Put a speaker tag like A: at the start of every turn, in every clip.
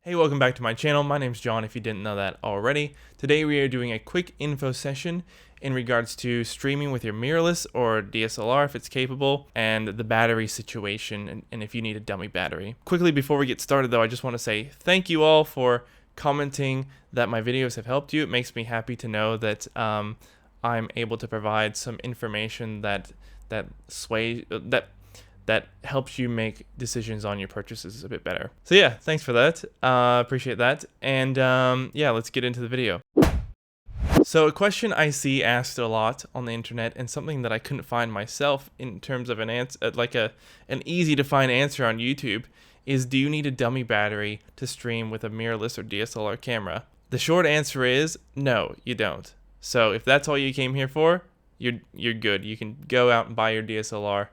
A: Hey, welcome back to my channel. My name's John, if you didn't know that already. Today we are doing a quick info session in regards to streaming with your mirrorless or DSLR if it's capable, and the battery situation, and if you need a dummy battery. Quickly before we get started though, I just want to say thank you all for commenting that my videos have helped you. It makes me happy to know that I'm able to provide some information that helps you make decisions on your purchases a bit better. So yeah, thanks for that. Appreciate that. And yeah, let's get into the video. So a question I see asked a lot on the internet, and something that I couldn't find myself in terms of an answer, an easy to find answer on YouTube, is do you need a dummy battery to stream with a mirrorless or DSLR camera? The short answer is no, you don't. So if that's all you came here for, you're good. You can go out and buy your DSLR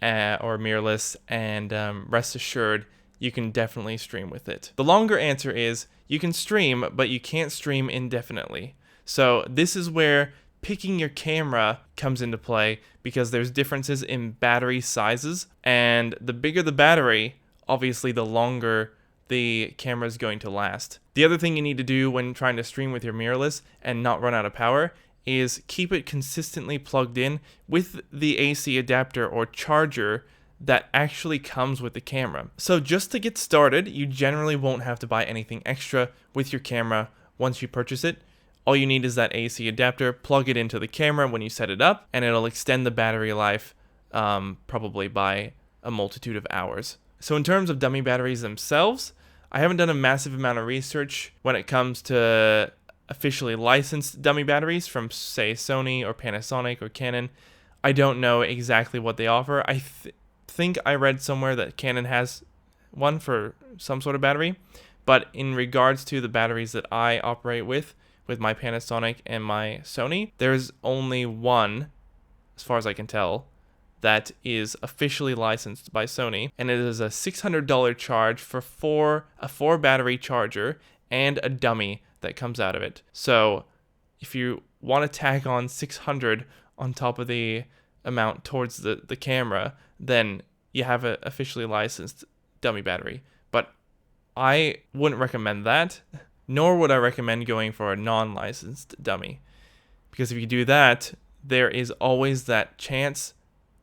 A: or mirrorless, and rest assured you can definitely stream with it. The longer answer is you can stream, but you can't stream indefinitely. So this is where picking your camera comes into play, because there's differences in battery sizes, and the bigger the battery, obviously the longer the camera is going to last. The other thing you need to do when trying to stream with your mirrorless and not run out of power is keep it consistently plugged in with the AC adapter or charger that actually comes with the camera. So just to get started, you generally won't have to buy anything extra with your camera once you purchase it. All you need is that AC adapter, plug it into the camera when you set it up, and it'll extend the battery life probably by a multitude of hours. So in terms of dummy batteries themselves, I haven't done a massive amount of research when it comes to officially licensed dummy batteries from, say, Sony or Panasonic or Canon. I don't know exactly what they offer. I think I read somewhere that Canon has one for some sort of battery, but in regards to the batteries that I operate with my Panasonic and my Sony, there's only one, as far as I can tell, that is officially licensed by Sony, and it is a $600 charge for a 4 battery charger and a dummy that comes out of it. So if you want to tack on 600 on top of the amount towards the camera, then you have an officially licensed dummy battery. But I wouldn't recommend that, nor would I recommend going for a non-licensed dummy, because if you do that, there is always that chance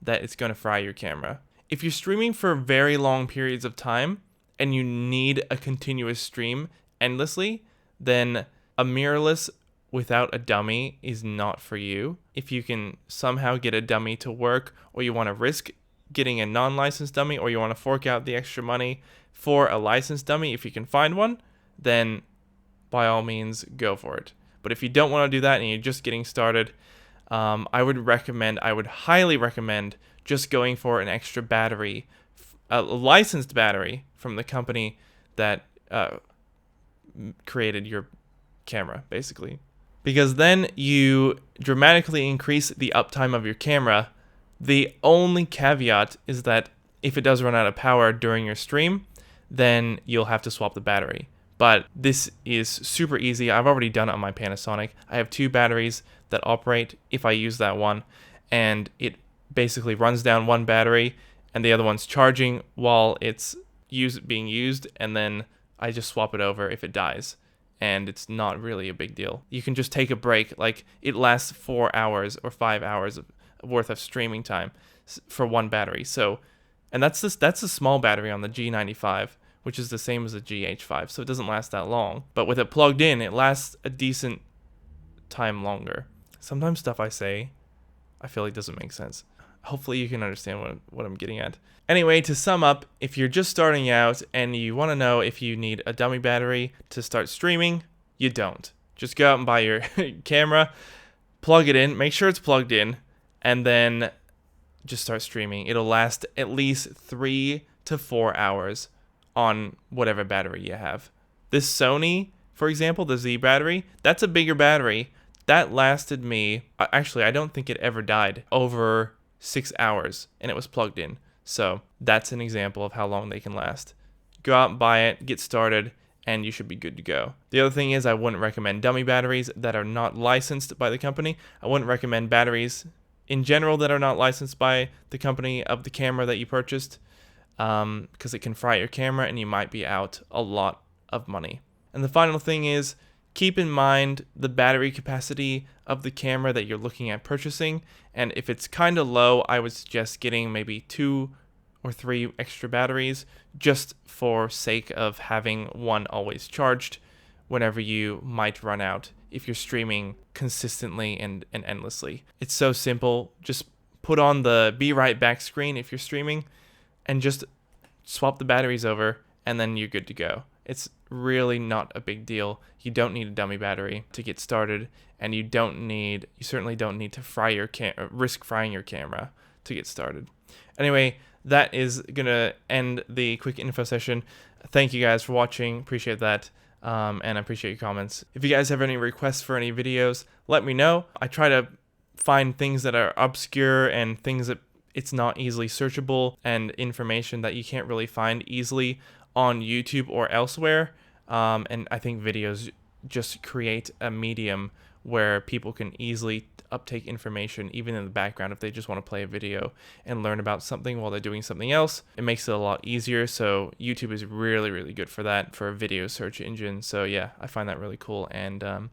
A: that it's going to fry your camera. If you're streaming for very long periods of time and you need a continuous stream endlessly, then a mirrorless without a dummy is not for you. If you can somehow get a dummy to work, or you want to risk getting a non-licensed dummy, or you want to fork out the extra money for a licensed dummy, if you can find one, then by all means go for it. But if you don't want to do that and you're just getting started, I would highly recommend just going for an extra battery, a licensed battery from the company that created your camera, basically. Because then you dramatically increase the uptime of your camera. The only caveat is that if it does run out of power during your stream, then you'll have to swap the battery. But this is super easy. I've already done it on my Panasonic. I have 2 batteries that operate if I use that one, and it basically runs down one battery and the other one's charging while it's being used, and then I just swap it over if it dies, and it's not really a big deal. You can just take a break. Like, it lasts 4 hours or 5 hours worth of streaming time for one battery. So, and that's a small battery on the G95, which is the same as the GH5, so it doesn't last that long. But with it plugged in, it lasts a decent time longer. Sometimes stuff I say, I feel like doesn't make sense. Hopefully you can understand what I'm getting at. Anyway, to sum up, if you're just starting out and you want to know if you need a dummy battery to start streaming, you don't. Just go out and buy your camera, plug it in, make sure it's plugged in, and then just start streaming. It'll last at least 3 to 4 hours on whatever battery you have. This Sony, for example, the Z battery, that's a bigger battery. That lasted me, actually, I don't think it ever died, over 6 hours, and it was plugged in. So that's an example of how long they can last. Go out and buy it, get started, and you should be good to go. The other thing is, I wouldn't recommend dummy batteries that are not licensed by the company. I wouldn't recommend batteries in general that are not licensed by the company of the camera that you purchased, because it can fry your camera and you might be out a lot of money. And the final thing is, keep in mind the battery capacity of the camera that you're looking at purchasing. And if it's kind of low, I would suggest getting maybe 2 or 3 extra batteries just for sake of having one always charged whenever you might run out if you're streaming consistently and endlessly. It's so simple. Just put on the be right back screen if you're streaming and just swap the batteries over and then you're good to go. It's really not a big deal. You don't need a dummy battery to get started, and you certainly don't need to risk frying your camera to get started. Anyway, that is gonna end the quick info session. Thank you guys for watching. Appreciate that. And I appreciate your comments. If you guys have any requests for any videos, let me know. I try to find things that are obscure and things that it's not easily searchable and information that you can't really find easily on YouTube or elsewhere. And I think videos just create a medium where people can easily uptake information even in the background if they just want to play a video and learn about something while they're doing something else. It makes it a lot easier. So YouTube is really, really good for that, for a video search engine. So yeah, I find that really cool. And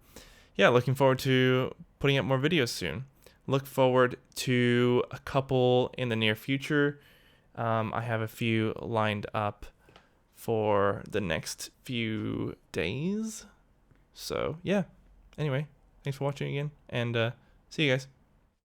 A: yeah, looking forward to putting up more videos soon. Look forward to a couple in the near future. I have a few lined up for the next few days. So yeah, anyway, thanks for watching again, and see you guys.